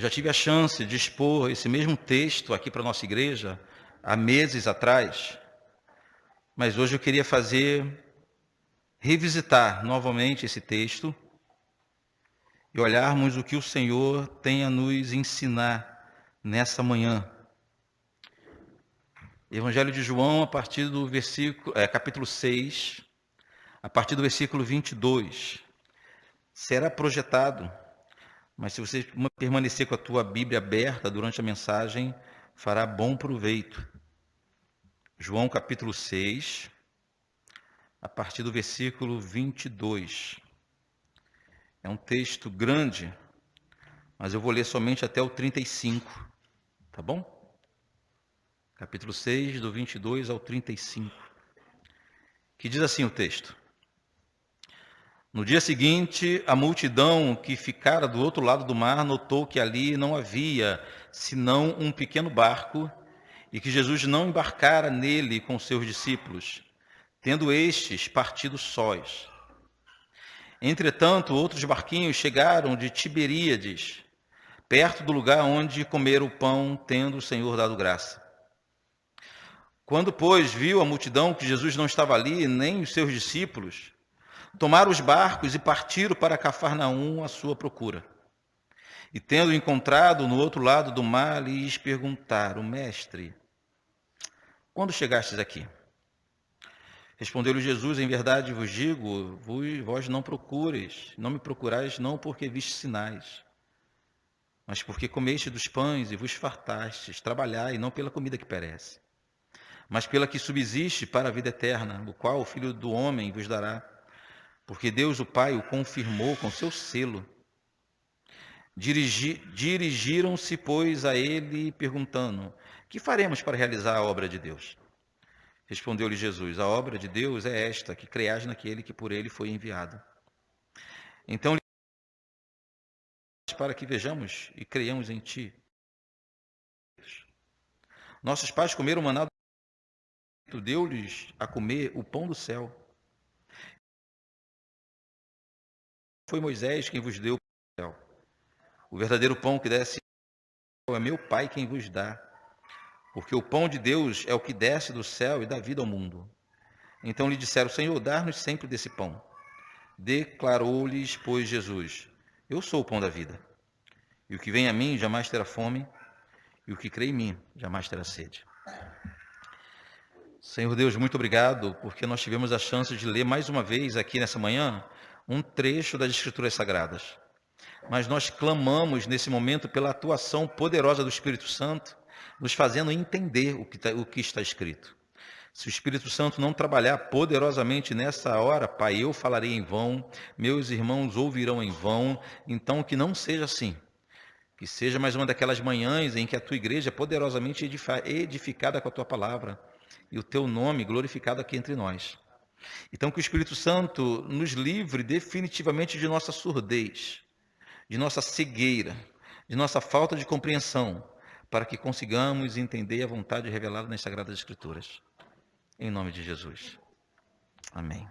já tive a chance de expor esse mesmo texto aqui para a nossa igreja há meses atrás, mas hoje eu queria revisitar novamente esse texto e olharmos o que o Senhor tem a nos ensinar nessa manhã. Evangelho de João, a partir do capítulo 6, a partir do versículo 22. Será projetado, mas se você permanecer com a tua Bíblia aberta durante a mensagem, fará bom proveito. João capítulo 6, a partir do versículo 22. É um texto grande, mas eu vou ler somente até o 35, tá bom? Capítulo 6, do 22 ao 35, que diz assim o texto. No dia seguinte, a multidão que ficara do outro lado do mar notou que ali não havia senão um pequeno barco e que Jesus não embarcara nele com seus discípulos, tendo estes partido sós. Entretanto, outros barquinhos chegaram de Tiberíades, perto do lugar onde comeram o pão, tendo o Senhor dado graça. Quando, pois, viu a multidão que Jesus não estava ali, nem os seus discípulos, tomaram os barcos e partiram para Cafarnaum à sua procura. E tendo encontrado no outro lado do mar, lhes perguntaram: Mestre, quando chegastes aqui? Respondeu-lhe Jesus: Em verdade vos digo, vós não me procurais não porque vistes sinais, mas porque comeste dos pães e vos fartastes. Trabalhai não pela comida que perece, mas pela que subsiste para a vida eterna, o qual o Filho do Homem vos dará, porque Deus o Pai o confirmou com seu selo. Dirigiram-se, pois, a ele, perguntando: Que faremos para realizar a obra de Deus? Respondeu-lhe Jesus: A obra de Deus é esta, que creais naquele que por ele foi enviado. Então, para que vejamos e creiamos em ti. Nossos pais comeram o maná, tu deu-lhes a comer o pão do céu. Foi Moisés quem vos deu o pão do céu. O verdadeiro pão que desce do céu é meu Pai quem vos dá. Porque o pão de Deus é o que desce do céu e dá vida ao mundo. Então lhe disseram: Senhor, dá-nos sempre desse pão. Declarou-lhes, pois, Jesus: Eu sou o pão da vida. E o que vem a mim jamais terá fome, e o que crê em mim jamais terá sede. Senhor Deus, muito obrigado, porque nós tivemos a chance de ler mais uma vez aqui nessa manhã um trecho das Escrituras Sagradas. Mas nós clamamos nesse momento pela atuação poderosa do Espírito Santo, nos fazendo entender o que está escrito. Se o Espírito Santo não trabalhar poderosamente nessa hora, Pai, eu falarei em vão, meus irmãos ouvirão em vão. Então, que não seja assim. Que seja mais uma daquelas manhãs em que a tua igreja é poderosamente edificada com a tua palavra e o teu nome glorificado aqui entre nós. Então, que o Espírito Santo nos livre definitivamente de nossa surdez, de nossa cegueira, de nossa falta de compreensão, para que consigamos entender a vontade revelada nas Sagradas Escrituras. Em nome de Jesus. Amém.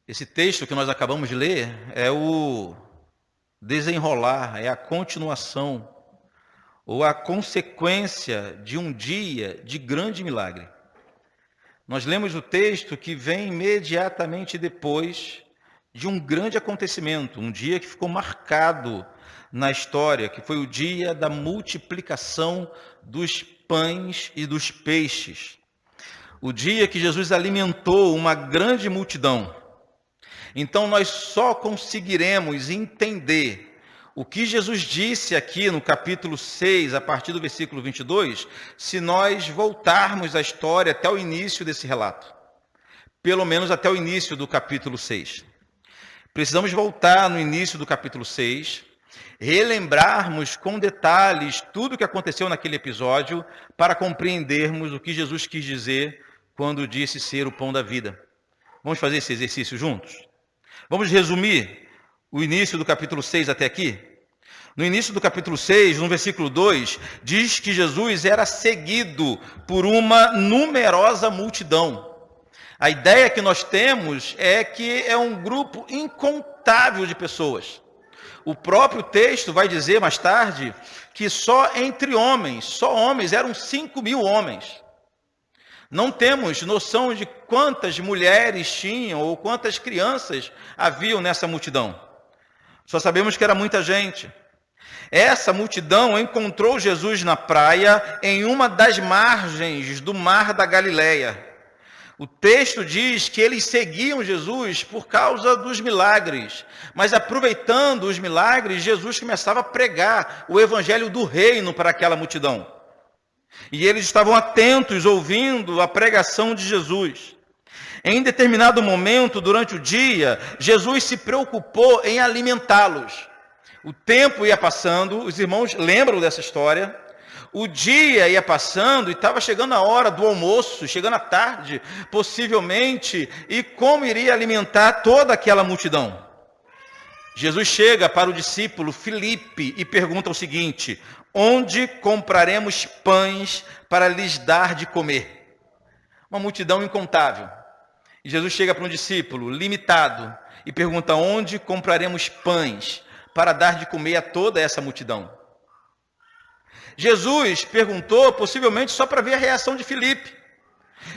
Esse texto que nós acabamos de ler é o desenrolar, é a continuação ou a consequência de um dia de grande milagre. Nós lemos o texto que vem imediatamente depois de um grande acontecimento, um dia que ficou marcado na história, que foi o dia da multiplicação dos pães e dos peixes. O dia que Jesus alimentou uma grande multidão. Então nós só conseguiremos entender o que Jesus disse aqui no capítulo 6, a partir do versículo 22, se nós voltarmos a história até o início desse relato. Pelo menos até o início do capítulo 6. Precisamos voltar no início do capítulo 6, relembrarmos com detalhes tudo o que aconteceu naquele episódio para compreendermos o que Jesus quis dizer quando disse ser o pão da vida. Vamos fazer esse exercício juntos? Vamos resumir o início do capítulo 6 até aqui? No início do capítulo 6, no versículo 2, diz que Jesus era seguido por uma numerosa multidão. A ideia que nós temos é que é um grupo incontável de pessoas. O próprio texto vai dizer mais tarde que só entre homens, só homens, eram 5.000 homens. Não temos noção de quantas mulheres tinham ou quantas crianças haviam nessa multidão. Só sabemos que era muita gente. Essa multidão encontrou Jesus na praia em uma das margens do mar da Galileia. O texto diz que eles seguiam Jesus por causa dos milagres, mas aproveitando os milagres, Jesus começava a pregar o evangelho do reino para aquela multidão. E eles estavam atentos, ouvindo a pregação de Jesus. Em determinado momento, durante o dia, Jesus se preocupou em alimentá-los. O tempo ia passando, os irmãos lembram dessa história. O dia ia passando e estava chegando a hora do almoço, chegando à tarde, possivelmente, e como iria alimentar toda aquela multidão? Jesus chega para o discípulo Filipe e pergunta o seguinte: onde compraremos pães para lhes dar de comer? Uma multidão incontável. E Jesus chega para um discípulo limitado e pergunta: onde compraremos pães para dar de comer a toda essa multidão? Jesus perguntou possivelmente só para ver a reação de Filipe.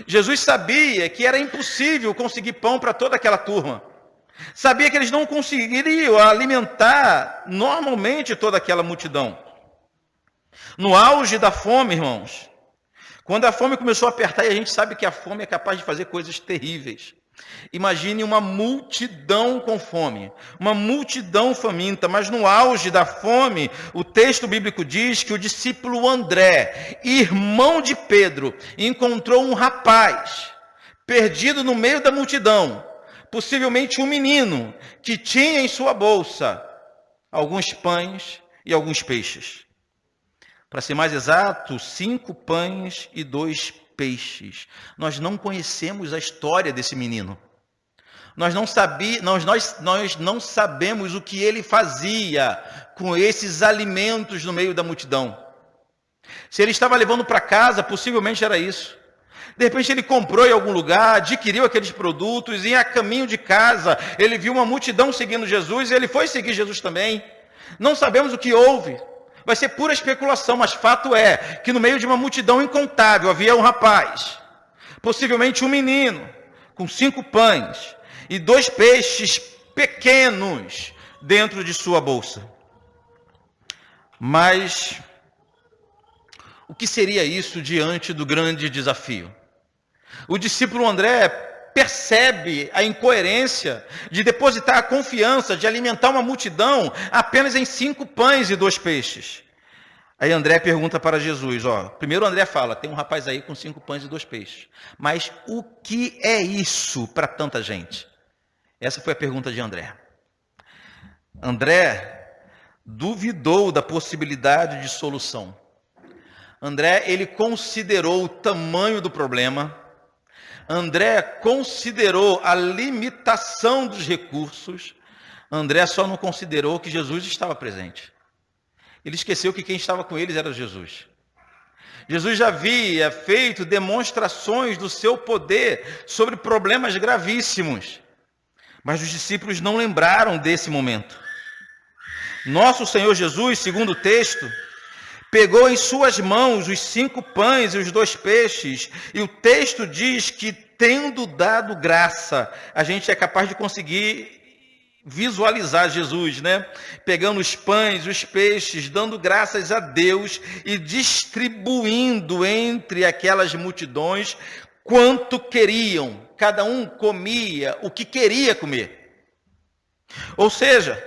Jesus sabia que era impossível conseguir pão para toda aquela turma. Sabia que eles não conseguiriam alimentar normalmente toda aquela multidão. No auge da fome, irmãos, quando a fome começou a apertar, e a gente sabe que a fome é capaz de fazer coisas terríveis. Imagine uma multidão com fome, uma multidão faminta, mas no auge da fome, o texto bíblico diz que o discípulo André, irmão de Pedro, encontrou um rapaz perdido no meio da multidão, possivelmente um menino que tinha em sua bolsa alguns pães e alguns peixes. Para ser mais exato, 5 pães e 2 peixes. Nós não conhecemos a história desse menino. Nós não sabemos o que ele fazia com esses alimentos no meio da multidão. Se ele estava levando para casa, possivelmente era isso. De repente ele comprou em algum lugar, adquiriu aqueles produtos e a caminho de casa ele viu uma multidão seguindo Jesus e ele foi seguir Jesus também. Não sabemos o que houve. Vai ser pura especulação, mas fato é que no meio de uma multidão incontável havia um rapaz, possivelmente um menino, com 5 pães e 2 peixes pequenos dentro de sua bolsa. Mas o que seria isso diante do grande desafio? O discípulo André percebe a incoerência de depositar a confiança de alimentar uma multidão apenas em 5 pães e 2 peixes. Aí André pergunta para Jesus, primeiro André fala, tem um rapaz aí com 5 pães e 2 peixes. Mas o que é isso para tanta gente? Essa foi a pergunta de André. André duvidou da possibilidade de solução. André, ele considerou o tamanho do problema. André considerou a limitação dos recursos. André só não considerou que Jesus estava presente. Ele esqueceu que quem estava com eles era Jesus. Jesus já havia feito demonstrações do seu poder sobre problemas gravíssimos. Mas os discípulos não lembraram desse momento. Nosso Senhor Jesus, segundo o texto, pegou em suas mãos os 5 pães e os 2 peixes, e o texto diz que, tendo dado graça, a gente é capaz de conseguir visualizar Jesus, né? Pegando os pães, os peixes, dando graças a Deus e distribuindo entre aquelas multidões quanto queriam. Cada um comia o que queria comer. Ou seja,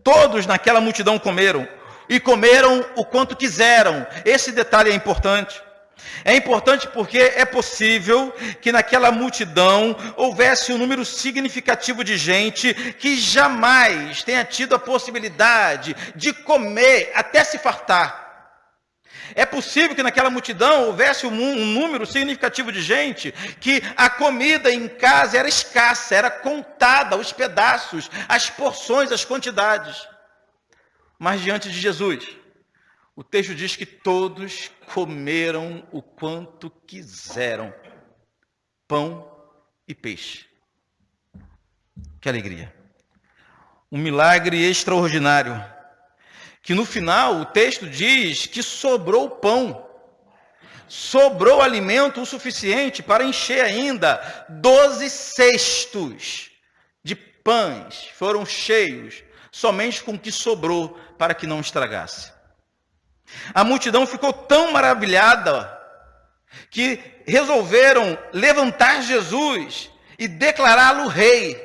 todos naquela multidão comeram. E comeram o quanto quiseram. Esse detalhe é importante. É importante porque é possível que naquela multidão houvesse um número significativo de gente que jamais tenha tido a possibilidade de comer até se fartar. É possível que naquela multidão houvesse um número significativo de gente que a comida em casa era escassa, era contada os pedaços, as porções, as quantidades. Mas diante de Jesus, o texto diz que todos comeram o quanto quiseram. Pão e peixe. Que alegria! Um milagre extraordinário, que no final o texto diz que sobrou pão, sobrou alimento o suficiente para encher ainda 12 cestos de pães, foram cheios, somente com o que sobrou para que não estragasse. A multidão ficou tão maravilhada que resolveram levantar Jesus e declará-lo rei.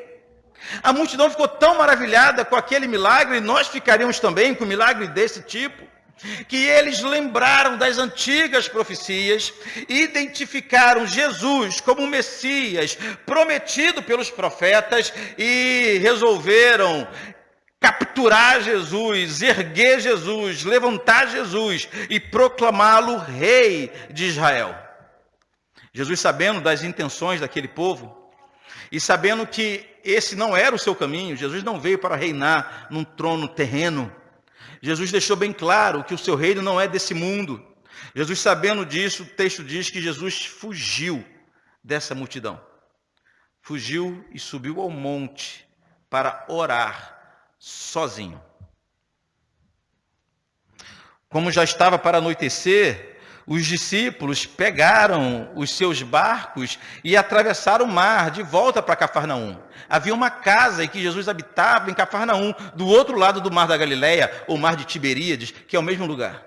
A multidão ficou tão maravilhada com aquele milagre, e nós ficaríamos também com um milagre desse tipo, que eles lembraram das antigas profecias, identificaram Jesus como o Messias prometido pelos profetas e resolveram capturar Jesus, erguer Jesus, levantar Jesus e proclamá-lo rei de Israel. Jesus, sabendo das intenções daquele povo e sabendo que esse não era o seu caminho, Jesus não veio para reinar num trono terreno. Jesus deixou bem claro que o seu reino não é desse mundo. Jesus, sabendo disso, o texto diz que Jesus fugiu dessa multidão. Fugiu e subiu ao monte para orar sozinho. Como já estava para anoitecer, os discípulos pegaram os seus barcos e atravessaram o mar de volta para Cafarnaum. Havia uma casa em que Jesus habitava em Cafarnaum, do outro lado do mar da Galileia, ou mar de Tiberíades, que é o mesmo lugar.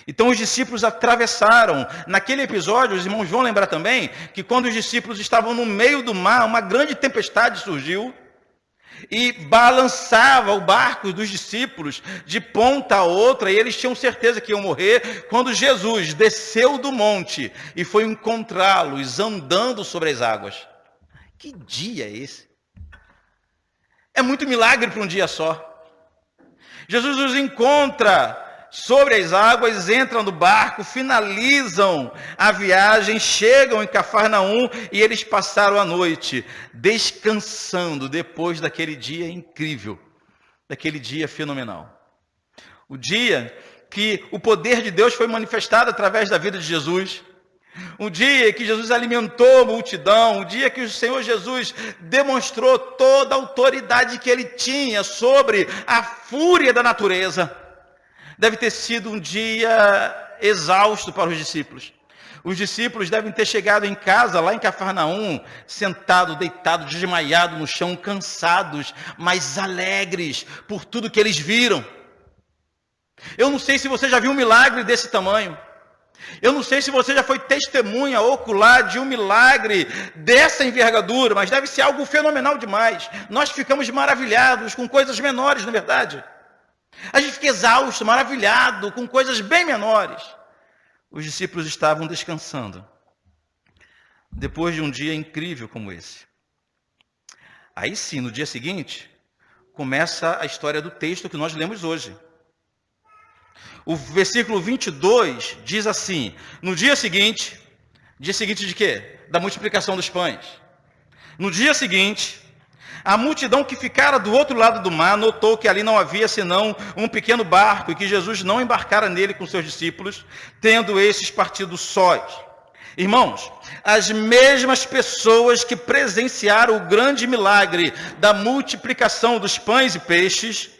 Então os discípulos atravessaram. Naquele episódio, os irmãos vão lembrar também, que quando os discípulos estavam no meio do mar, uma grande tempestade surgiu, e balançava o barco dos discípulos de ponta a outra, e eles tinham certeza que iam morrer, quando Jesus desceu do monte e foi encontrá-los andando sobre as águas. Que dia é esse? É muito milagre para um dia só. Jesus os encontra sobre as águas, entram no barco, finalizam a viagem, chegam em Cafarnaum e eles passaram a noite descansando depois daquele dia incrível, daquele dia fenomenal. O dia que o poder de Deus foi manifestado através da vida de Jesus. Um dia que Jesus alimentou a multidão, um dia que o Senhor Jesus demonstrou toda a autoridade que ele tinha sobre a fúria da natureza. Deve ter sido um dia exausto para os discípulos. Os discípulos devem ter chegado em casa, lá em Cafarnaum, sentado, deitado, desmaiado no chão, cansados, mas alegres por tudo que eles viram. Eu não sei se você já viu um milagre desse tamanho. Eu não sei se você já foi testemunha ocular de um milagre dessa envergadura, mas deve ser algo fenomenal demais. Nós ficamos maravilhados com coisas menores, não é verdade? A gente fica exausto, maravilhado com coisas bem menores. Os discípulos estavam descansando depois de um dia incrível como esse. Aí sim, no dia seguinte, começa a história do texto que nós lemos hoje. O versículo 22 diz assim: no dia seguinte de quê? Da multiplicação dos pães. No dia seguinte, a multidão que ficara do outro lado do mar notou que ali não havia senão um pequeno barco e que Jesus não embarcara nele com seus discípulos, tendo esses partido sós. Irmãos, as mesmas pessoas que presenciaram o grande milagre da multiplicação dos pães e peixes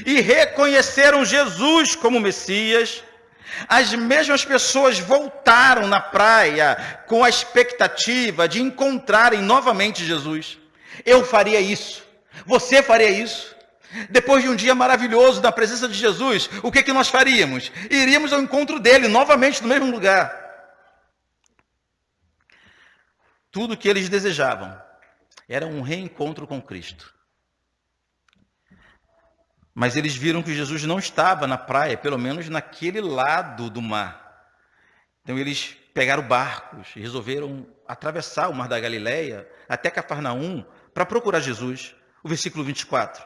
e reconheceram Jesus como Messias, as mesmas pessoas voltaram na praia com a expectativa de encontrarem novamente Jesus. Eu faria isso. Você faria isso. Depois de um dia maravilhoso na presença de Jesus, o que nós faríamos? Iríamos ao encontro dele novamente no mesmo lugar. Tudo o que eles desejavam era um reencontro com Cristo. Mas eles viram que Jesus não estava na praia, pelo menos naquele lado do mar. Então eles pegaram barcos e resolveram atravessar o mar da Galileia até Cafarnaum para procurar Jesus. O versículo 24.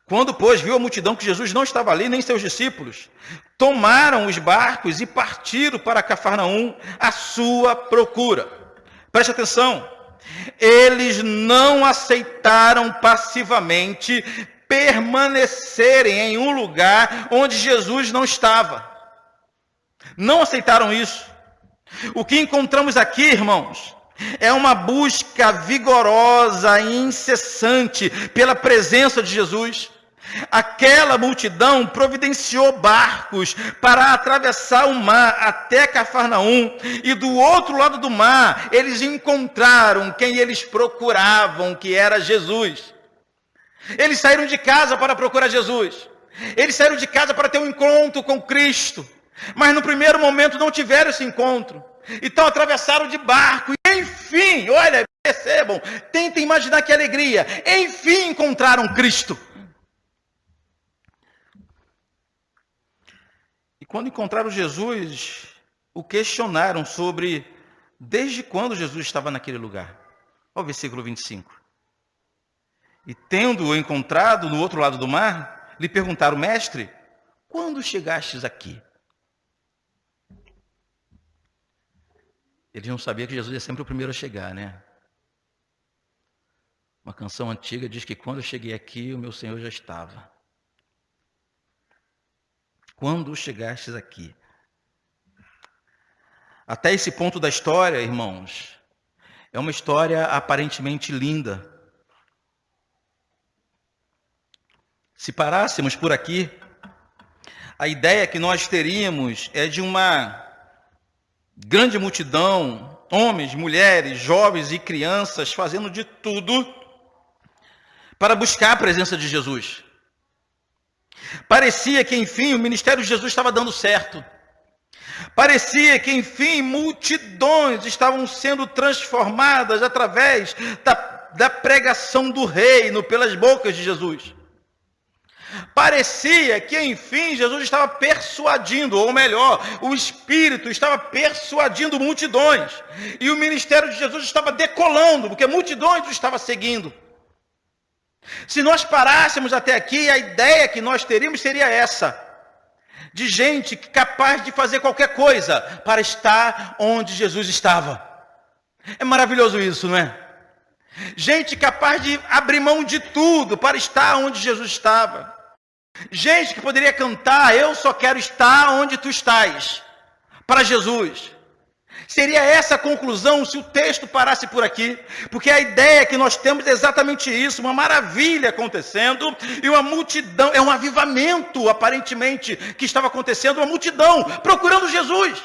Quando, pois, viu a multidão que Jesus não estava ali, nem seus discípulos, tomaram os barcos e partiram para Cafarnaum à sua procura. Preste atenção. Eles não aceitaram passivamente permanecerem em um lugar onde Jesus não estava. Não aceitaram isso. O que encontramos aqui, irmãos, É uma busca vigorosa e incessante pela presença de Jesus. Aquela multidão providenciou barcos para atravessar o mar até Cafarnaum, e do outro lado do mar eles encontraram quem eles procuravam, que era Jesus. Eles saíram de casa para procurar Jesus. Eles saíram de casa para ter um encontro com Cristo, mas no primeiro momento não tiveram esse encontro. Então atravessaram de barco e enfim, olha, percebam, tentem imaginar que alegria, enfim encontraram Cristo. E quando encontraram Jesus, o questionaram sobre desde quando Jesus estava naquele lugar. Olha o versículo 25. E tendo-o encontrado no outro lado do mar, lhe perguntaram: mestre, quando chegastes aqui? Eles não sabiam que Jesus é sempre o primeiro a chegar, né? Uma canção antiga diz que quando eu cheguei aqui, o meu Senhor já estava. Quando chegastes aqui? Até esse ponto da história, irmãos, é uma história aparentemente linda. Se parássemos por aqui, a ideia que nós teríamos é de uma grande multidão, homens, mulheres, jovens e crianças, fazendo de tudo para buscar a presença de Jesus. Parecia que, enfim, o ministério de Jesus estava dando certo. Parecia que, enfim, multidões estavam sendo transformadas através da pregação do reino pelas bocas de Jesus. Parecia que, enfim, Jesus estava persuadindo, ou melhor, o Espírito estava persuadindo multidões. E o ministério de Jesus estava decolando, porque multidões o estavam seguindo. Se nós parássemos até aqui, a ideia que nós teríamos seria essa: de gente capaz de fazer qualquer coisa para estar onde Jesus estava. É maravilhoso isso, não é? Gente capaz de abrir mão de tudo para estar onde Jesus estava. Gente que poderia cantar: eu só quero estar onde tu estás, para Jesus. Seria essa a conclusão se o texto parasse por aqui, porque a ideia que nós temos é exatamente isso: uma maravilha acontecendo e uma multidão, é um avivamento aparentemente que estava acontecendo, uma multidão procurando Jesus.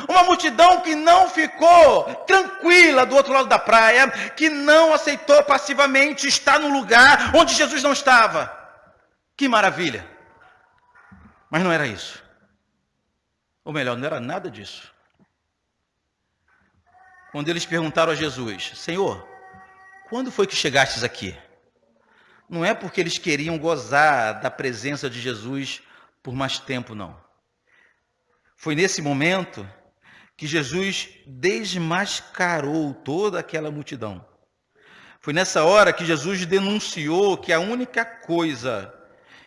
Uma multidão que não ficou tranquila do outro lado da praia, que não aceitou passivamente estar no lugar onde Jesus não estava. Que maravilha! Mas não era isso. Ou melhor, não era nada disso. Quando eles perguntaram a Jesus: Senhor, quando foi que chegastes aqui? Não é porque eles queriam gozar da presença de Jesus por mais tempo, não. Foi nesse momento que Jesus desmascarou toda aquela multidão. Foi nessa hora que Jesus denunciou que a única coisa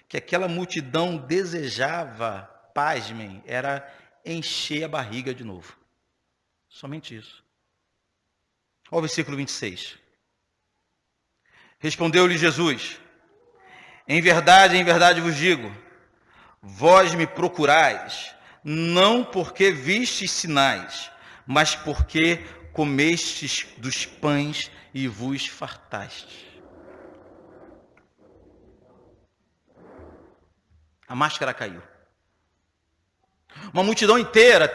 que aquela multidão desejava, pasmem, era encher a barriga de novo. Somente isso. Olha o versículo 26. Respondeu-lhe Jesus: em verdade vos digo, vós me procurais, não porque vistes sinais, mas porque comestes dos pães e vos fartastes. A máscara caiu. Uma multidão inteira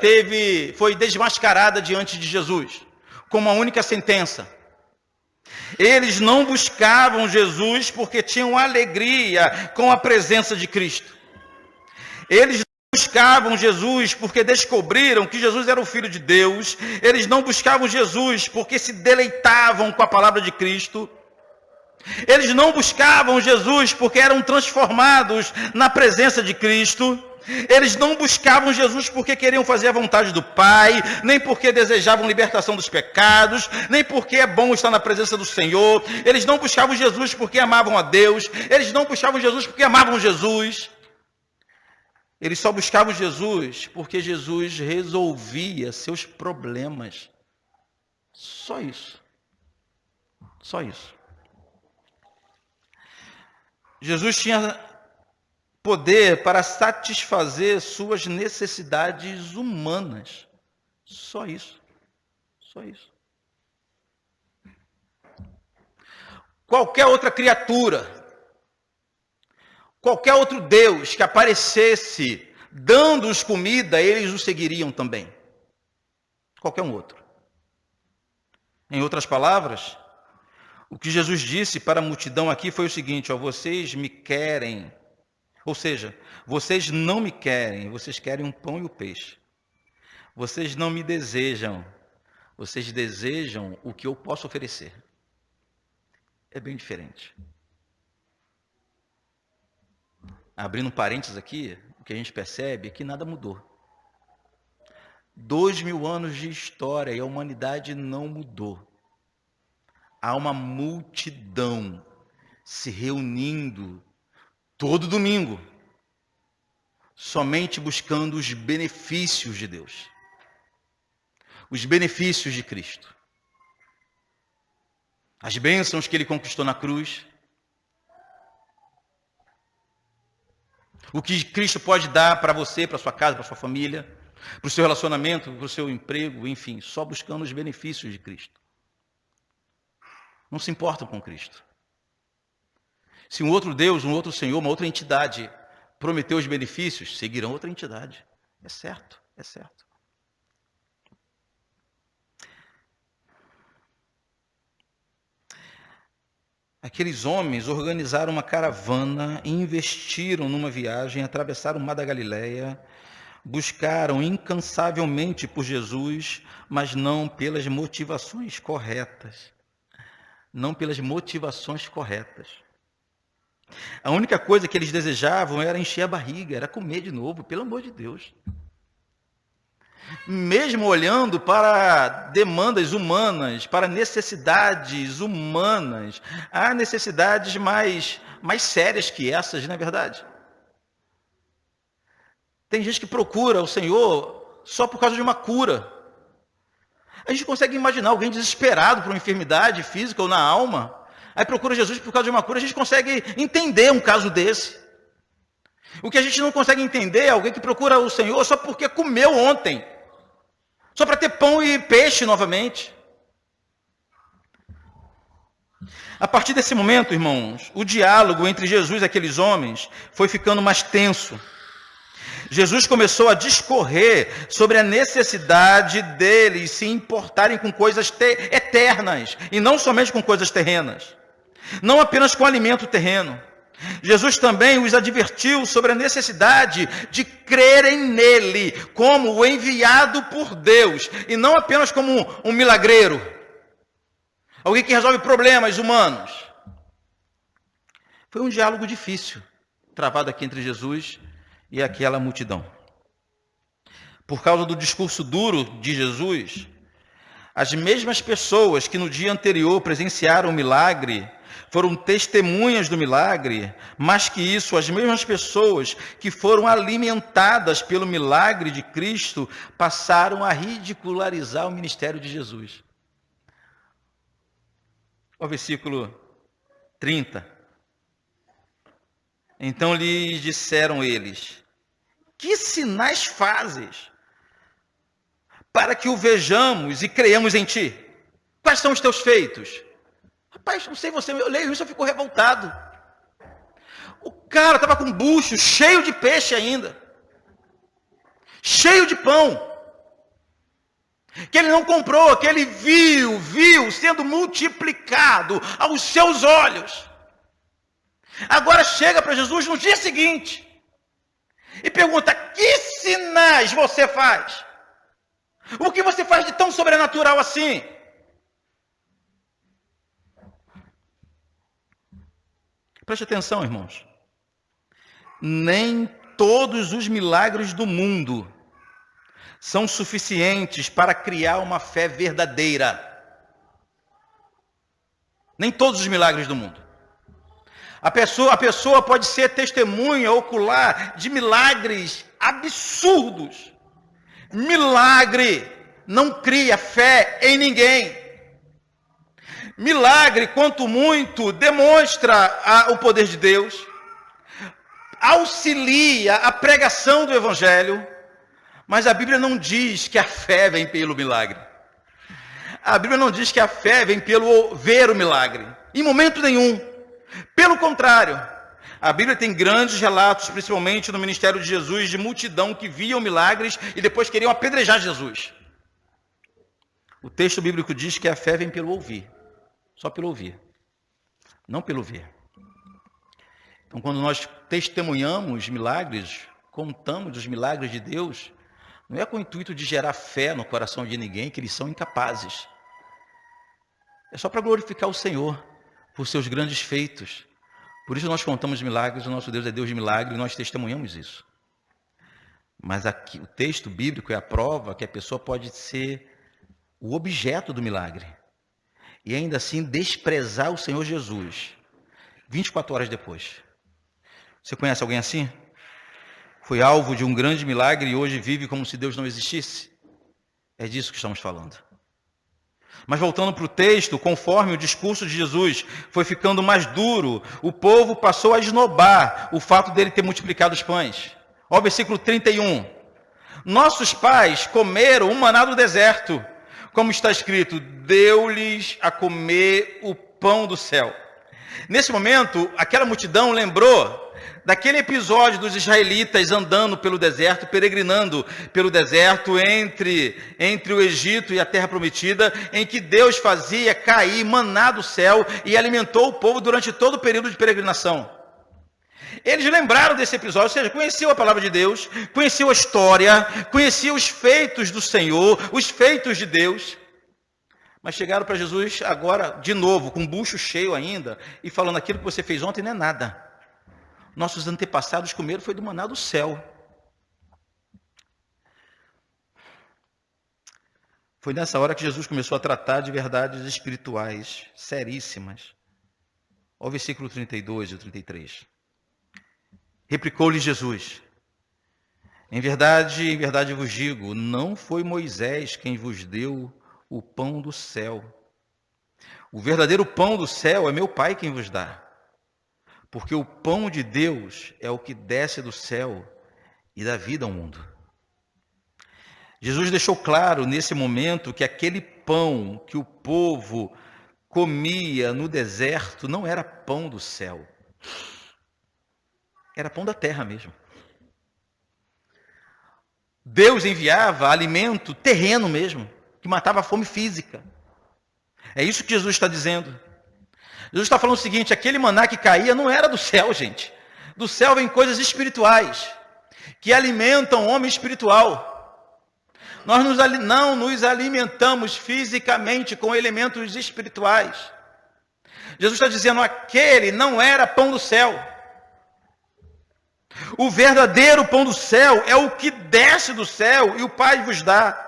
foi desmascarada diante de Jesus, com uma única sentença. Eles não buscavam Jesus porque tinham alegria com a presença de Cristo. Eles não buscavam Jesus porque descobriram que Jesus era o Filho de Deus. Eles não buscavam Jesus porque se deleitavam com a palavra de Cristo. Eles não buscavam Jesus porque eram transformados na presença de Cristo. Eles não buscavam Jesus porque queriam fazer a vontade do Pai, nem porque desejavam libertação dos pecados, nem porque é bom estar na presença do Senhor. Eles não buscavam Jesus porque amavam a Deus. Eles não buscavam Jesus porque amavam Jesus. Eles só buscavam Jesus porque Jesus resolvia seus problemas. Só isso. Só isso. Jesus tinha poder para satisfazer suas necessidades humanas. Só isso. Só isso. qualquer outra criatura, qualquer outro Deus que aparecesse dando-os comida, eles o seguiriam também. Qualquer um outro. Em outras palavras, o que Jesus disse para a multidão aqui foi o seguinte: ó, vocês me querem, ou seja, vocês não me querem, vocês querem um pão e o peixe. Vocês não me desejam, vocês desejam o que eu posso oferecer. É bem diferente. Abrindo um parênteses aqui, o que a gente percebe é que nada mudou. 2000 anos de história e a humanidade não mudou. Há uma multidão se reunindo todo domingo, somente buscando os benefícios de Deus, os benefícios de Cristo, as bênçãos que Ele conquistou na cruz, o que Cristo pode dar para você, para sua casa, para sua família, para o seu relacionamento, para o seu emprego, enfim, só buscando os benefícios de Cristo. Não se importam com Cristo. Se um outro Deus, um outro Senhor, uma outra entidade prometeu os benefícios, seguirão outra entidade. É certo, é certo. Aqueles homens organizaram uma caravana, investiram numa viagem, atravessaram o Mar da Galileia, buscaram incansavelmente por Jesus, mas não pelas motivações corretas. Não pelas motivações corretas. A única coisa que eles desejavam era encher a barriga, era comer de novo, pelo amor de Deus. Mesmo olhando para demandas humanas, para necessidades humanas, há necessidades mais sérias que essas, não é verdade? Tem gente que procura o Senhor só por causa de uma cura. A gente consegue imaginar alguém desesperado por uma enfermidade física ou na alma, aí procura Jesus por causa de uma cura. A gente consegue entender um caso desse. O que a gente não consegue entender é alguém que procura o Senhor só porque comeu ontem, só para ter pão e peixe novamente. A partir desse momento, irmãos, o diálogo entre Jesus e aqueles homens foi ficando mais tenso. Jesus começou a discorrer sobre a necessidade deles se importarem com coisas eternas e não somente com coisas terrenas. Não apenas com alimento terreno. Jesus também os advertiu sobre a necessidade de crerem nele como o enviado por Deus e não apenas como um milagreiro, alguém que resolve problemas humanos. Foi um diálogo difícil, travado aqui entre Jesus e aquela multidão. Por causa do discurso duro de Jesus, as mesmas pessoas que no dia anterior presenciaram o milagre foram testemunhas do milagre, mais que isso, as mesmas pessoas que foram alimentadas pelo milagre de Cristo passaram a ridicularizar o ministério de Jesus. O versículo 30. Então lhes disseram eles: que sinais fazes para que o vejamos e creiamos em ti? Quais são os teus feitos? Rapaz, não sei você, eu leio isso e fico revoltado. O cara estava com um bucho cheio de peixe ainda, cheio de pão, que ele não comprou, que ele viu sendo multiplicado aos seus olhos. Agora chega para Jesus no dia seguinte e pergunta: que sinais você faz? O que você faz de tão sobrenatural assim? Preste atenção, irmãos. Nem todos os milagres do mundo são suficientes para criar uma fé verdadeira. Nem todos os milagres do mundo. A pessoa pode ser testemunha ocular de milagres absurdos. Milagre não cria fé em ninguém. Milagre, quanto muito, demonstra o poder de Deus, auxilia a pregação do Evangelho, mas a Bíblia não diz que a fé vem pelo milagre. A Bíblia não diz que a fé vem pelo ver o milagre. Em momento nenhum. Pelo contrário, a Bíblia tem grandes relatos, principalmente no ministério de Jesus, de multidão que viam milagres e depois queriam apedrejar Jesus. O texto bíblico diz que a fé vem pelo ouvir, só pelo ouvir, não pelo ver. Então, quando nós testemunhamos milagres, contamos os milagres de Deus, não é com o intuito de gerar fé no coração de ninguém, que eles são incapazes. É só para glorificar o Senhor por seus grandes feitos. Por isso nós contamos milagres, o nosso Deus é Deus de milagre e nós testemunhamos isso. Mas aqui, o texto bíblico é a prova que a pessoa pode ser o objeto do milagre e ainda assim desprezar o Senhor Jesus 24 horas depois. Você conhece alguém assim? Foi alvo de um grande milagre e hoje vive como se Deus não existisse? É disso que estamos falando. Mas voltando para o texto, conforme o discurso de Jesus foi ficando mais duro, o povo passou a esnobar o fato dele ter multiplicado os pães. Olha o versículo 31. Nossos pais comeram o maná do deserto, como está escrito, deu-lhes a comer o pão do céu. Nesse momento, aquela multidão lembrou daquele episódio dos israelitas andando pelo deserto, peregrinando pelo deserto entre o Egito e a terra prometida, em que Deus fazia cair maná do céu e alimentou o povo durante todo o período de peregrinação. Eles lembraram desse episódio, ou seja, conheciam a palavra de Deus, conheciam a história, conheciam os feitos do Senhor, os feitos de Deus. Mas chegaram para Jesus agora, de novo, com o bucho cheio ainda, e falando, aquilo que você fez ontem não é nada. Nossos antepassados comeram foi do maná do céu. Foi nessa hora que Jesus começou a tratar de verdades espirituais, seríssimas. Olha o versículo 32 e 33. Replicou-lhe Jesus, em verdade vos digo, não foi Moisés quem vos deu o pão do céu. O verdadeiro pão do céu é meu Pai quem vos dá. Porque o pão de Deus é o que desce do céu e dá vida ao mundo. Jesus deixou claro nesse momento que aquele pão que o povo comia no deserto não era pão do céu. Era pão da terra mesmo. Deus enviava alimento terreno mesmo, que matava a fome física. É isso que Jesus está dizendo. Jesus está falando o seguinte, aquele maná que caía não era do céu, gente. Do céu vem coisas espirituais, que alimentam o homem espiritual. Nós não nos alimentamos fisicamente com elementos espirituais. Jesus está dizendo, aquele não era pão do céu. O verdadeiro pão do céu é o que desce do céu e o Pai vos dá.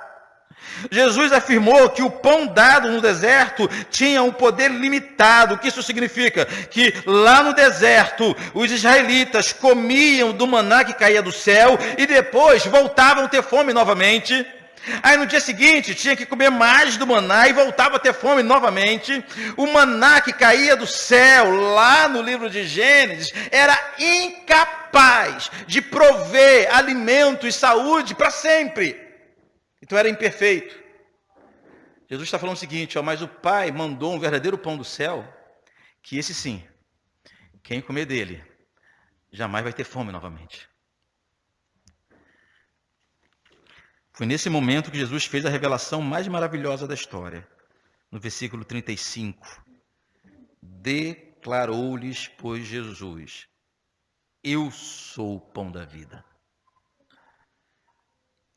Jesus afirmou que o pão dado no deserto tinha um poder limitado. O que isso significa? Que lá no deserto, os israelitas comiam do maná que caía do céu e depois voltavam a ter fome novamente. Aí no dia seguinte tinha que comer mais do maná e voltava a ter fome novamente. O maná que caía do céu, lá no livro de Gênesis, era incapaz de prover alimento e saúde para sempre. Então era imperfeito. Jesus está falando o seguinte, mas o Pai mandou um verdadeiro pão do céu, que esse sim, quem comer dele, jamais vai ter fome novamente. Foi nesse momento que Jesus fez a revelação mais maravilhosa da história. No versículo 35, declarou-lhes, pois Jesus, eu sou o pão da vida.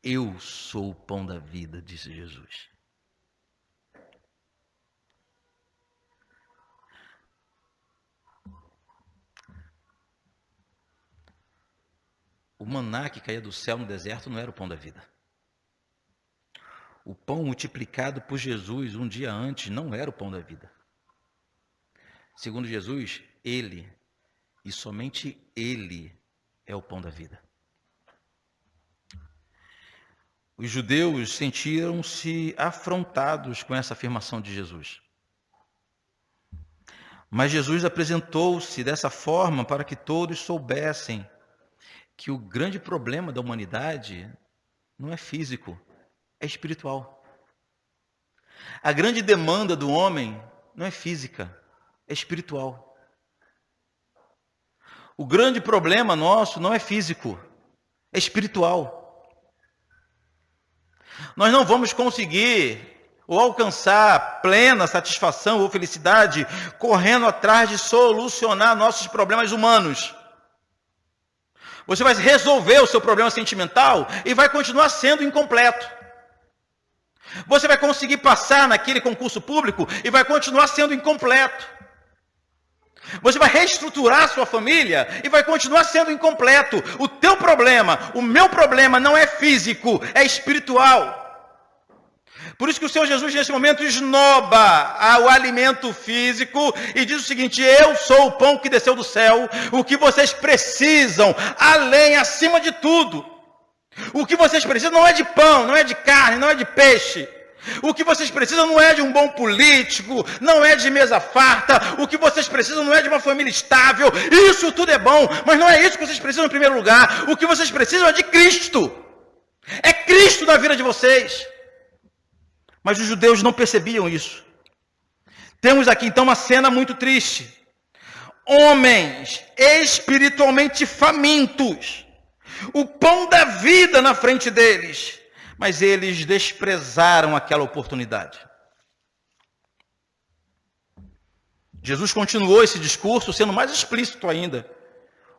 Eu sou o pão da vida, disse Jesus. O maná que caía do céu no deserto não era o pão da vida. O pão multiplicado por Jesus um dia antes não era o pão da vida. Segundo Jesus, Ele, e somente Ele, é o pão da vida. Os judeus sentiram-se afrontados com essa afirmação de Jesus. Mas Jesus apresentou-se dessa forma para que todos soubessem que o grande problema da humanidade não é físico, é espiritual. A grande demanda do homem não é física, é espiritual. O grande problema nosso não é físico, é espiritual. Nós não vamos conseguir ou alcançar plena satisfação ou felicidade correndo atrás de solucionar nossos problemas humanos. Você vai resolver o seu problema sentimental e vai continuar sendo incompleto. Você vai conseguir passar naquele concurso público e vai continuar sendo incompleto. Você vai reestruturar a sua família e vai continuar sendo incompleto. O teu problema, o meu problema não é físico, é espiritual. Por isso que o Senhor Jesus, nesse momento, esnoba o alimento físico e diz o seguinte: eu sou o pão que desceu do céu, o que vocês precisam, além, acima de tudo. O que vocês precisam não é de pão, não é de carne, não é de peixe. O que vocês precisam não é de um bom político, não é de mesa farta. O que vocês precisam não é de uma família estável. Isso tudo é bom, mas não é isso que vocês precisam em primeiro lugar. O que vocês precisam é de Cristo. É Cristo na vida de vocês. Mas os judeus não percebiam isso. Temos aqui então uma cena muito triste. Homens espiritualmente famintos. O pão da vida na frente deles. Mas eles desprezaram aquela oportunidade. Jesus continuou esse discurso sendo mais explícito ainda.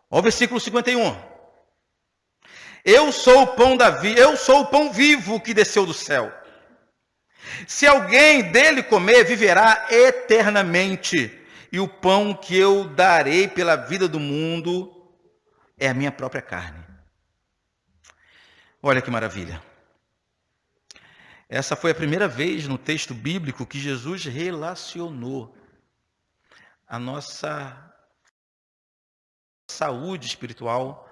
Olha o versículo 51. Eu sou o pão da vida, eu sou o pão vivo que desceu do céu. Se alguém dele comer, viverá eternamente. E o pão que eu darei pela vida do mundo é a minha própria carne. Olha que maravilha. Essa foi a primeira vez no texto bíblico que Jesus relacionou a nossa saúde espiritual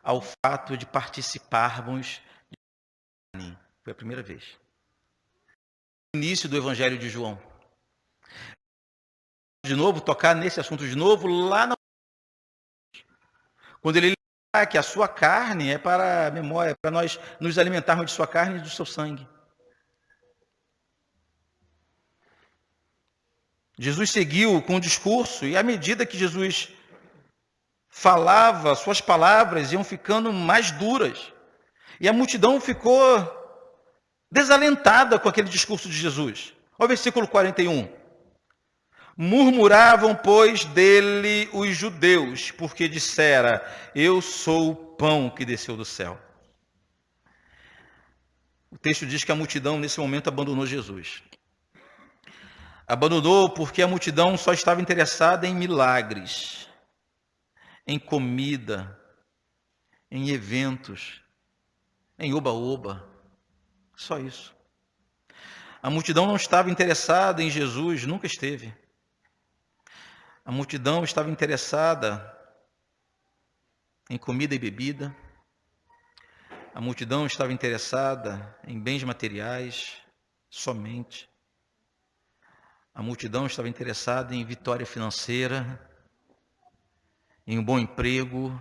ao fato de participarmos de carne. Foi a primeira vez. Início do Evangelho de João. De novo, tocar nesse assunto de novo, lá na... Quando ele lembra que a sua carne é para a memória, para nós nos alimentarmos de sua carne e do seu sangue. Jesus seguiu com o discurso e à medida que Jesus falava, suas palavras iam ficando mais duras. E a multidão ficou desalentada com aquele discurso de Jesus. Olha o versículo 41. Murmuravam, pois, dele os judeus, porque dissera: eu sou o pão que desceu do céu. O texto diz que a multidão, nesse momento, abandonou Jesus. Abandonou porque a multidão só estava interessada em milagres, em comida, em eventos, em oba-oba. Só isso. A multidão não estava interessada em Jesus, nunca esteve. A multidão estava interessada em comida e bebida. A multidão estava interessada em bens materiais somente. A multidão estava interessada em vitória financeira, em um bom emprego,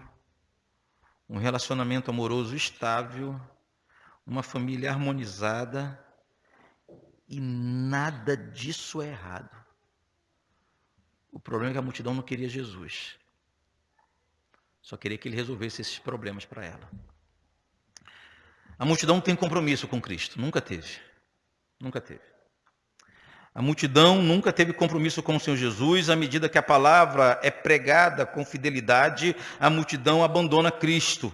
um relacionamento amoroso estável, uma família harmonizada, e nada disso é errado. O problema é que a multidão não queria Jesus. Só queria que ele resolvesse esses problemas para ela. A multidão não tem compromisso com Cristo, nunca teve. Nunca teve. A multidão nunca teve compromisso com o Senhor Jesus. À medida que a palavra é pregada com fidelidade, a multidão abandona Cristo.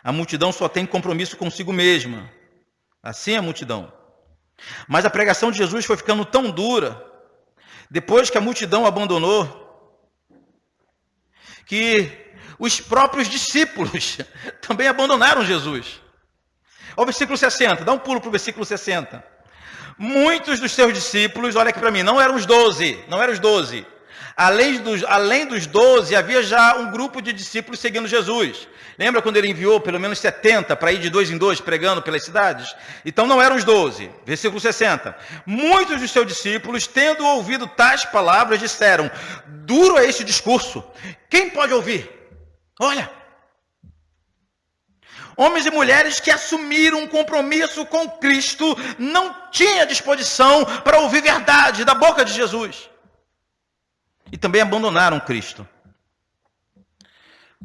A multidão só tem compromisso consigo mesma. Assim é a multidão. Mas a pregação de Jesus foi ficando tão dura, depois que a multidão abandonou, que os próprios discípulos também abandonaram Jesus. Olha o versículo 60, dá um pulo para o versículo 60. Muitos dos seus discípulos, olha aqui para mim, não eram os 12. Além dos 12, havia já um grupo de discípulos seguindo Jesus. Lembra quando ele enviou pelo menos 70 para ir de 2 em 2 pregando pelas cidades? Então não eram os 12. Versículo 60. Muitos dos seus discípulos, tendo ouvido tais palavras, disseram: duro é este discurso. Quem pode ouvir? Olha. Homens e mulheres que assumiram um compromisso com Cristo não tinham disposição para ouvir verdade da boca de Jesus. também abandonaram Cristo.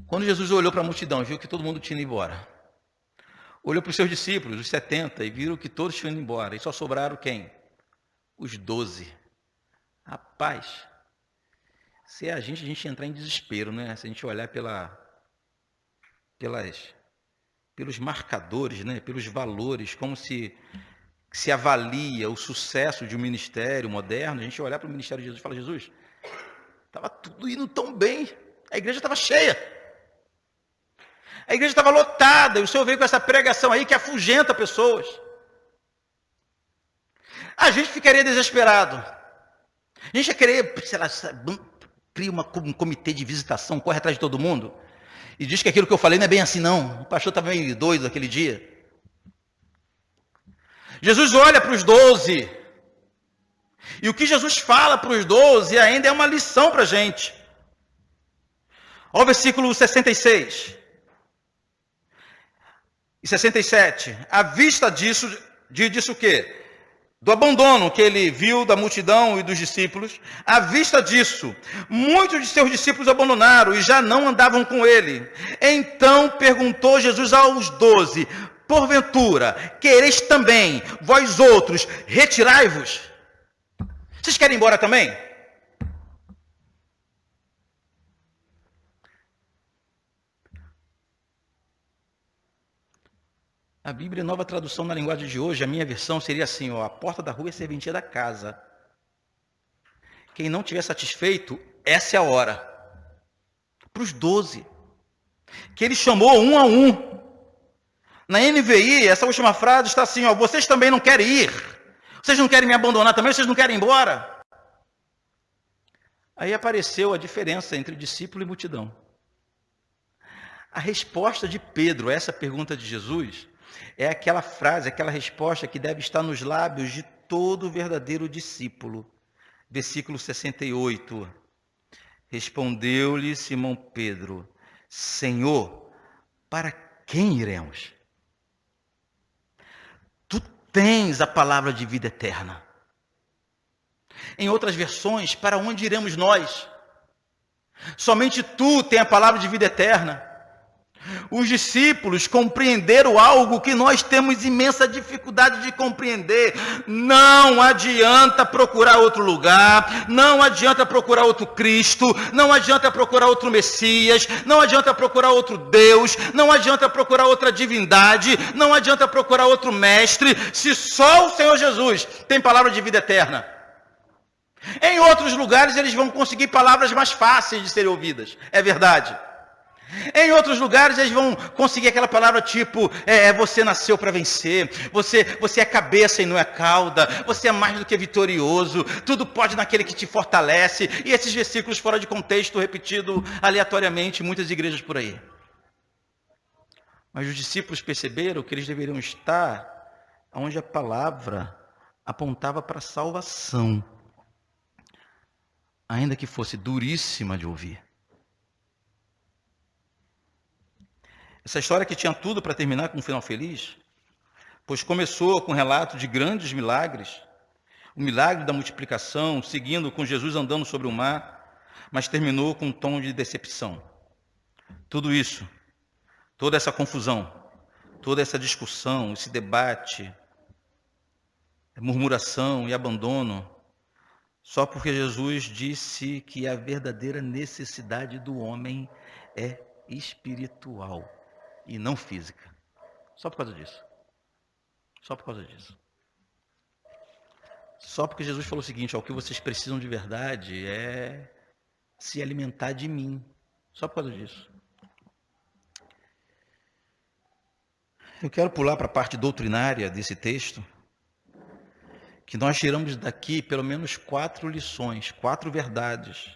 Quando Jesus olhou para a multidão, viu que todo mundo tinha ido embora. Olhou para os seus discípulos, os 70, e viram que todos tinham ido embora. E só sobraram quem? Os 12. Rapaz, se é a gente ia entrar em desespero, né? Se a gente olhar pelos marcadores, né? Pelos valores, como se avalia o sucesso de um ministério moderno, a gente olhar para o ministério de Jesus e falar, Jesus, estava tudo indo tão bem, a igreja estava cheia. A igreja estava lotada, e o Senhor veio com essa pregação aí que afugenta pessoas. A gente ficaria desesperado. A gente ia querer, sei lá, cria um comitê de visitação, corre atrás de todo mundo, e diz que aquilo que eu falei não é bem assim não. O pastor estava meio doido aquele dia. Jesus olha para os 12, e o que Jesus fala para os 12 ainda é uma lição para a gente. Olha o versículo 66 e 67. À vista disso, diz o quê? Do abandono que ele viu da multidão e dos discípulos, à vista disso, muitos de seus discípulos abandonaram e já não andavam com ele. Então perguntou Jesus aos 12, porventura, quereis também, vós outros, retirai-vos? Vocês querem ir embora também? A Bíblia, nova tradução na linguagem de hoje, a minha versão seria assim, ó, a porta da rua é serventia da casa. Quem não estiver satisfeito, essa é a hora. Para os 12, que ele chamou um a um. Na NVI, essa última frase está assim, ó, vocês também não querem ir? Vocês não querem me abandonar também? Vocês não querem ir embora? Aí apareceu a diferença entre discípulo e multidão. A resposta de Pedro a essa pergunta de Jesus é aquela frase, aquela resposta que deve estar nos lábios de todo verdadeiro discípulo. Versículo 68. Respondeu-lhe Simão Pedro, Senhor, para quem iremos? Tu tens a palavra de vida eterna. Em outras versões, para onde iremos nós? Somente tu tens a palavra de vida eterna. Os discípulos compreenderam algo que nós temos imensa dificuldade de compreender. Não adianta procurar outro lugar, não adianta procurar outro Cristo, não adianta procurar outro Messias, não adianta procurar outro Deus, não adianta procurar outra divindade, não adianta procurar outro mestre, se só o Senhor Jesus tem palavra de vida eterna. Em outros lugares eles vão conseguir palavras mais fáceis de serem ouvidas, é verdade. Em outros lugares eles vão conseguir aquela palavra tipo, você nasceu para vencer, você é cabeça e não é cauda, você é mais do que vitorioso, tudo pode naquele que te fortalece, e esses versículos fora de contexto, repetido aleatoriamente em muitas igrejas por aí. Mas os discípulos perceberam que eles deveriam estar onde a palavra apontava para a salvação, ainda que fosse duríssima de ouvir. Essa história que tinha tudo para terminar com um final feliz, pois começou com um relato de grandes milagres, o milagre da multiplicação, seguindo com Jesus andando sobre o mar, mas terminou com um tom de decepção. Tudo isso, toda essa confusão, toda essa discussão, esse debate, murmuração e abandono, só porque Jesus disse que a verdadeira necessidade do homem é espiritual e não física. Só por causa disso. Só por causa disso. Só porque Jesus falou o seguinte, ó, o que vocês precisam de verdade é se alimentar de mim. Só por causa disso. Eu quero pular para a parte doutrinária desse texto, que nós tiramos daqui pelo menos 4 lições, 4 verdades.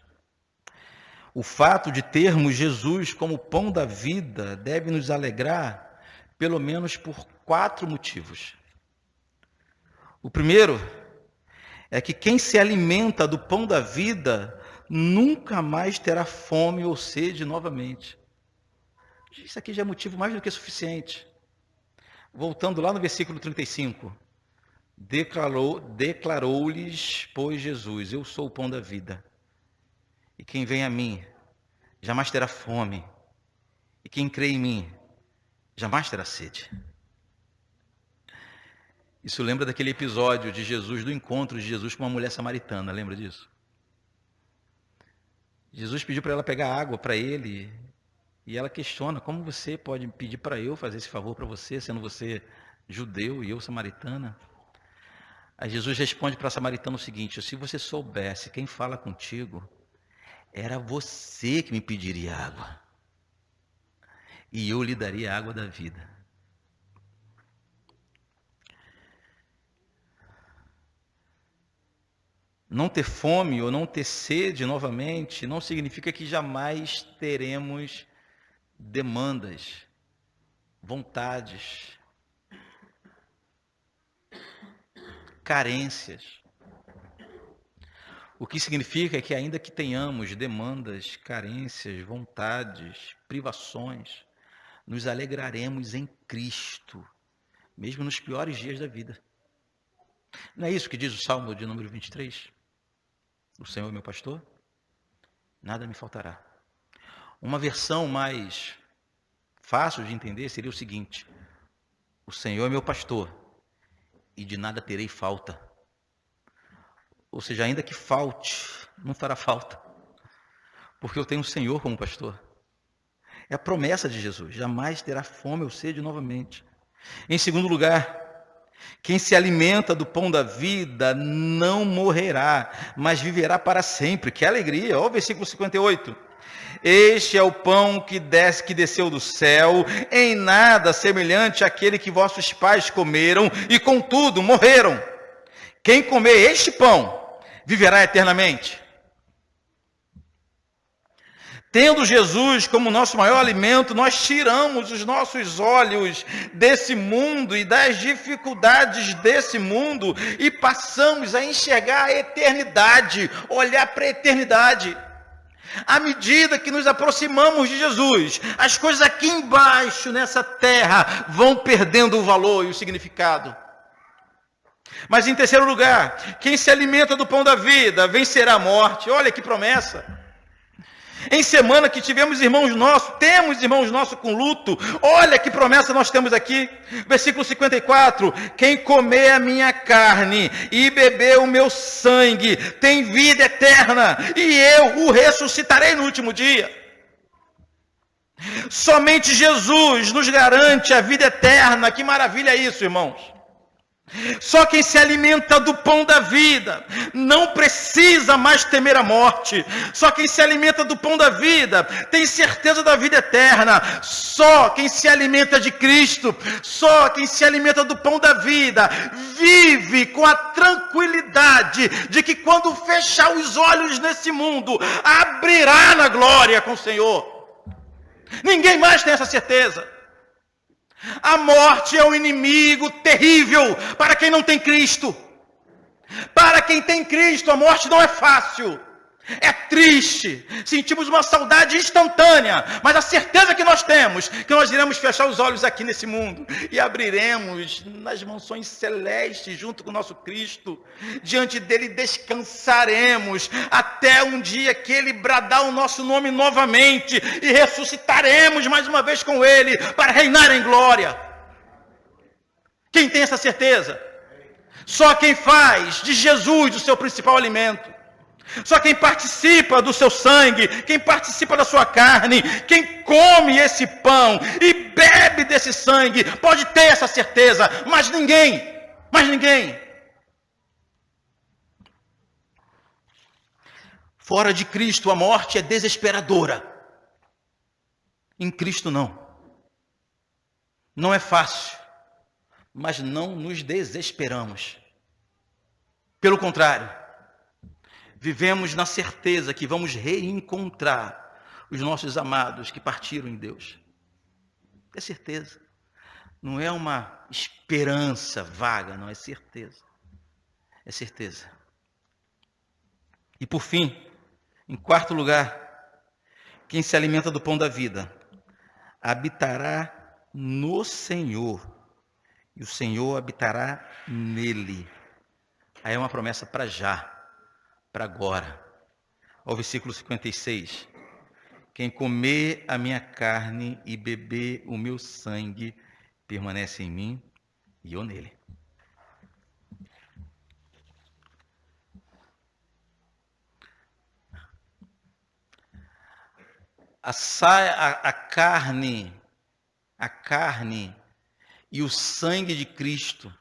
O fato de termos Jesus como pão da vida deve nos alegrar, pelo menos por 4 motivos. O primeiro é que quem se alimenta do pão da vida nunca mais terá fome ou sede novamente. Isso aqui já é motivo mais do que suficiente. Voltando lá no versículo 35. Declarou-lhes, pois, Jesus, eu sou o pão da vida. E quem vem a mim jamais terá fome. E quem crê em mim jamais terá sede. Isso lembra daquele episódio de Jesus, do encontro de Jesus com uma mulher samaritana, lembra disso? Jesus pediu para ela pegar água para ele, e ela questiona: como você pode pedir para eu fazer esse favor para você, sendo você judeu e eu samaritana? Aí Jesus responde para a samaritana o seguinte: se você soubesse quem fala contigo, era você que me pediria água, e eu lhe daria a água da vida. Não ter fome ou não ter sede novamente não significa que jamais teremos demandas, vontades, carências. O que significa é que ainda que tenhamos demandas, carências, vontades, privações, nos alegraremos em Cristo, mesmo nos piores dias da vida. Não é isso que diz o Salmo de número 23? O Senhor é meu pastor, nada me faltará. Uma versão mais fácil de entender seria o seguinte: o Senhor é meu pastor e de nada terei falta. Ou seja, ainda que falte, não fará falta, porque eu tenho o Senhor como pastor. É a promessa de Jesus: jamais terá fome ou sede novamente. Em segundo lugar, quem se alimenta do pão da vida não morrerá, mas viverá para sempre. Que alegria! Olha o versículo 58. Este é o pão que desceu do céu, em nada semelhante àquele que vossos pais comeram e contudo morreram. Quem comer este pão viverá eternamente. Tendo Jesus como nosso maior alimento, nós tiramos os nossos olhos desse mundo e das dificuldades desse mundo e passamos a enxergar a eternidade, olhar para a eternidade. À medida que nos aproximamos de Jesus, as coisas aqui embaixo, nessa terra, vão perdendo o valor e o significado. Mas em terceiro lugar, quem se alimenta do pão da vida vencerá a morte. Olha que promessa! Em semana que temos irmãos nossos com luto, olha que promessa nós temos aqui. Versículo 54, quem comer a minha carne e beber o meu sangue, tem vida eterna, e eu o ressuscitarei no último dia. Somente Jesus nos garante a vida eterna. Que maravilha é isso, irmãos. Só quem se alimenta do pão da vida não precisa mais temer a morte. Só quem se alimenta do pão da vida tem certeza da vida eterna. Só quem se alimenta de Cristo, só quem se alimenta do pão da vida, vive com a tranquilidade de que quando fechar os olhos nesse mundo, abrirá na glória com o Senhor. Ninguém mais tem essa certeza. A morte é um inimigo terrível para quem não tem Cristo. Para quem tem Cristo, a morte não é fácil. É triste. Sentimos uma saudade instantânea. Mas a certeza que nós temos, que nós iremos fechar os olhos aqui nesse mundo e abriremos nas mansões celestes junto com o nosso Cristo. Diante dele descansaremos até um dia que ele bradar o nosso nome novamente e ressuscitaremos mais uma vez com ele para reinar em glória. Quem tem essa certeza? Só quem faz de Jesus o seu principal alimento. Só quem participa do seu sangue, quem participa da sua carne, quem come esse pão e bebe desse sangue, pode ter essa certeza, mas ninguém. Fora de Cristo a morte é desesperadora. Em Cristo não. Não é fácil, mas não nos desesperamos. Pelo contrário, vivemos na certeza que vamos reencontrar os nossos amados que partiram em Deus. É certeza. Não é uma esperança vaga, não, é certeza. É certeza. E por fim, em quarto lugar, quem se alimenta do pão da vida habitará no Senhor, e o Senhor habitará nele. Aí é uma promessa para já. Para agora. ao versículo 56. Quem comer a minha carne e beber o meu sangue permanece em mim e eu nele. A carne e o sangue de Cristo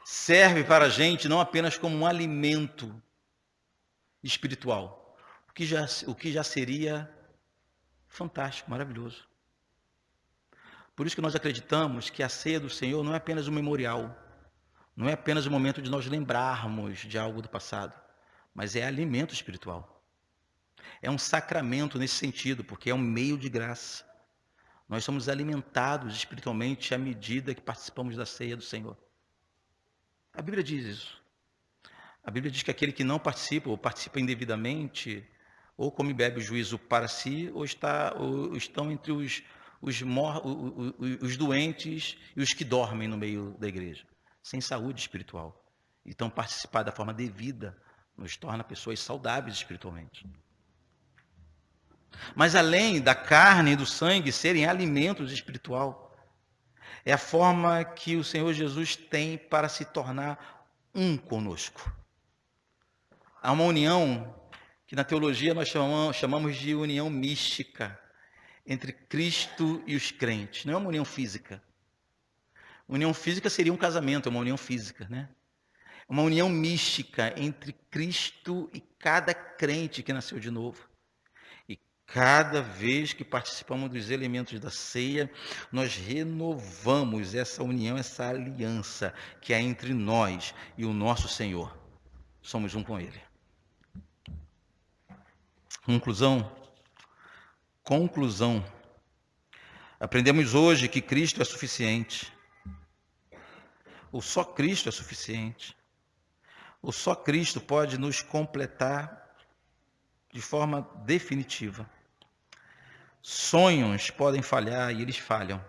serve para a gente não apenas como um alimento espiritual, o que já seria fantástico, maravilhoso. Por isso que nós acreditamos que a ceia do Senhor não é apenas um memorial, não é apenas um momento de nós lembrarmos de algo do passado, mas é alimento espiritual. É um sacramento nesse sentido, porque é um meio de graça. Nós somos alimentados espiritualmente à medida que participamos da ceia do Senhor. A Bíblia diz isso. A Bíblia diz que aquele que não participa, ou participa indevidamente, ou come e bebe o juízo para si, ou estão entre os doentes e os que dormem no meio da igreja, sem saúde espiritual. Então, participar da forma devida nos torna pessoas saudáveis espiritualmente. Mas além da carne e do sangue serem alimentos espiritual, é a forma que o Senhor Jesus tem para se tornar um conosco. Há uma união que na teologia nós chamamos de união mística entre Cristo e os crentes. Não é uma união física. União física seria um casamento, é uma união física, né? Uma união mística entre Cristo e cada crente que nasceu de novo. Cada vez que participamos dos elementos da ceia, nós renovamos essa união, essa aliança que há entre nós e o nosso Senhor. Somos um com Ele. Conclusão. Aprendemos hoje que Cristo é suficiente. Ou só Cristo é suficiente. Ou só Cristo pode nos completar de forma definitiva. Sonhos podem falhar e eles falham.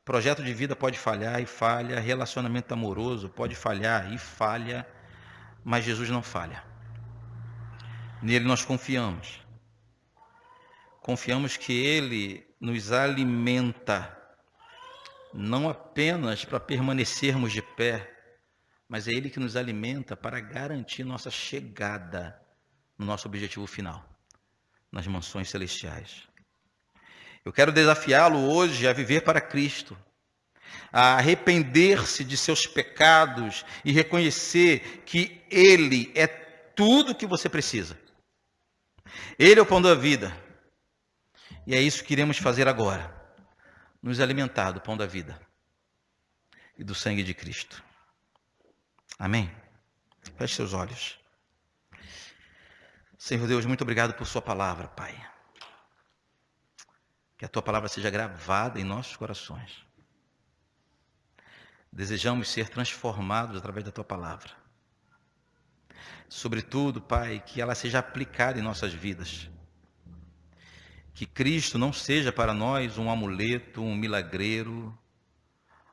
Projeto de vida pode falhar e falha. Relacionamento amoroso pode falhar e falha. Mas Jesus não falha. Nele nós confiamos. Confiamos que Ele nos alimenta, não apenas para permanecermos de pé, mas é Ele que nos alimenta para garantir nossa chegada no nosso objetivo final, nas mansões celestiais. Eu quero desafiá-lo hoje a viver para Cristo, a arrepender-se de seus pecados e reconhecer que Ele é tudo o que você precisa. Ele é o pão da vida. E é isso que iremos fazer agora, nos alimentar do pão da vida e do sangue de Cristo. Amém? Feche seus olhos. Senhor Deus, muito obrigado por sua palavra, Pai. Que a tua palavra seja gravada em nossos corações. Desejamos ser transformados através da tua palavra. Sobretudo, Pai, que ela seja aplicada em nossas vidas. Que Cristo não seja para nós um amuleto, um milagreiro,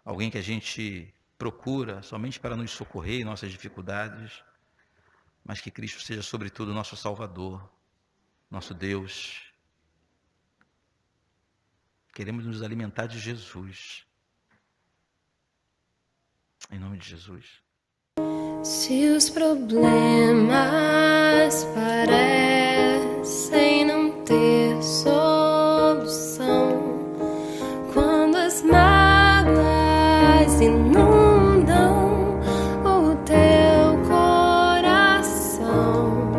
alguém que a gente procura somente para nos socorrer em nossas dificuldades, mas que Cristo seja, sobretudo, nosso Salvador, nosso Deus. Queremos nos alimentar de Jesus. Em nome de Jesus. Se os problemas parecem não ter solução, quando as mágoas inundam o teu coração,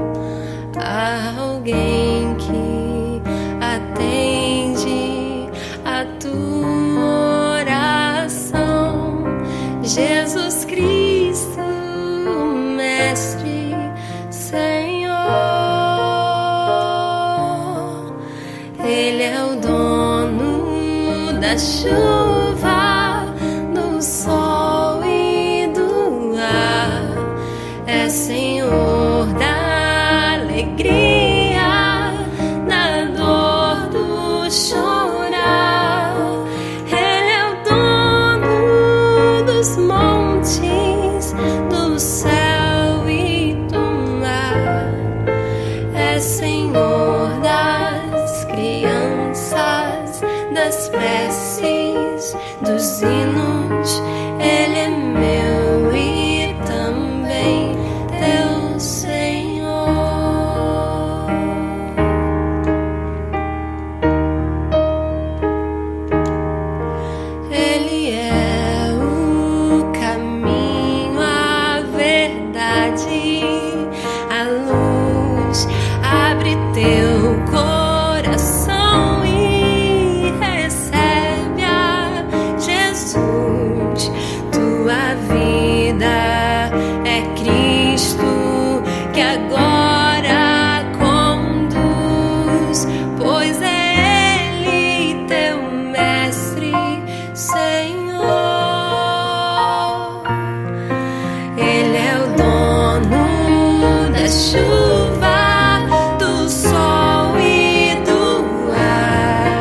há alguém que atende a tua oração. Jesus Cristo, Mestre, Senhor, Ele é o dono da chuva, do sol e do ar, é Senhor da alegria, da dor, do chorar. Ele é o dono dos montes, do céu e do mar. das preces, dos hinos, Ele é meu e também teu Senhor. Ele é o caminho, a verdade, a luz. Abre teu coração e recebe a Jesus. Tua vida é Cristo que agora conduz, pois é Ele teu mestre, Senhor. Ele é o dono da chuva, do sol e do ar.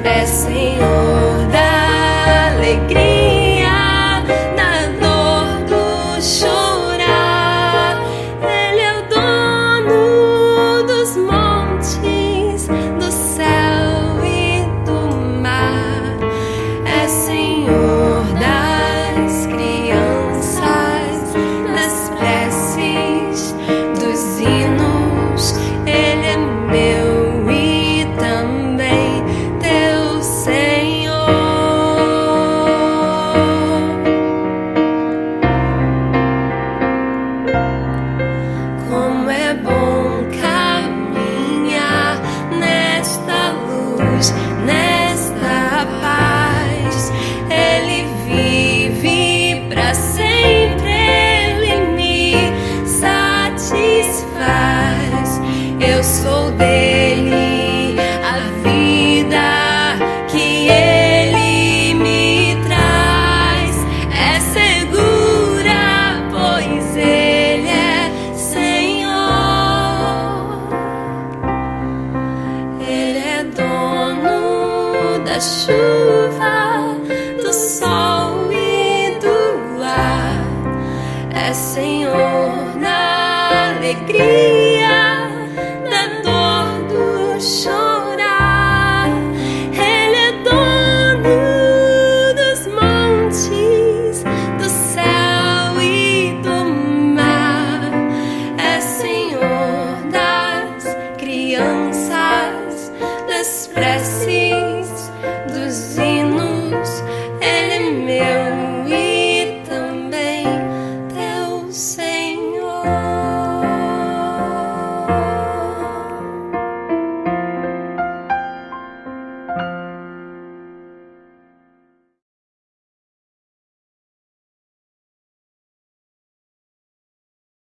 É Senhor da alegria, da dor, do chorar. Ele é o dono dos montes, do céu e do mar. É Senhor das crianças, das preces, dos hinos. Ele é meu e também teu Senhor. Como é bom caminhar nesta luz, nesta paz. Ele vive pra sempre, Ele me satisfaz. Eu sou dele, a vida que Ele me traz é segura, pois Ele é Senhor. Ele é dono da chuva,